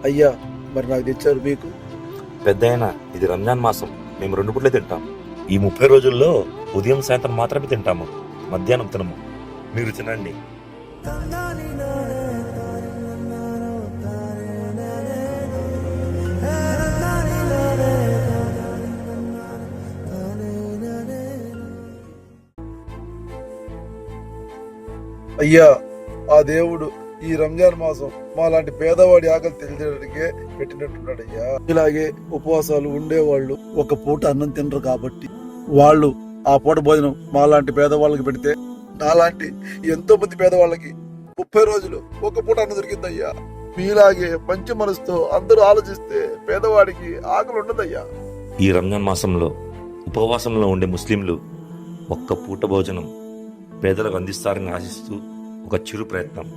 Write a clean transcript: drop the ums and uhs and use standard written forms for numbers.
అయ్యా మరి నాకు తెచ్చారు మీకు. పెద్దయినా ఇది రంజాన్ మాసం, మేము 2 పూట్లే తింటాం. ఈ 30 రోజుల్లో ఉదయం సాయంత్రం మాత్రమే తింటాము, మధ్యాహ్నం తినము. మీరు తినండి. అయ్యా ఆ దేవుడు ఈ రంజాన్ మాసం మాలాంటి పేదవాడి ఆకలి తెలియడానికే పెట్టినట్టున్నాడయ్యా. ఇలాగే ఉపవాసాలు ఉండేవాళ్ళు ఒక పూట అన్నం తినరు కాబట్టి వాళ్ళు ఆ పూట భోజనం మాలాంటి పేదవాళ్ళకి పెడితే నాలాంటి ఎంతో మంది పేదవాళ్ళకి 30 రోజులు ఒక పూట అన్నం దొరికిందయ్యా. మీలాగే మంచి మనసుతో అందరూ ఆలోచిస్తే పేదవాడికి ఆకలి ఉండదయ్యా. ఈ రంజాన్ మాసంలో ఉపవాసంలో ఉండే ముస్లింలు ఒక్క పూట భోజనం పేదలకు అందిస్తారని ఆశిస్తూ ఒక చిరు ప్రయత్నం.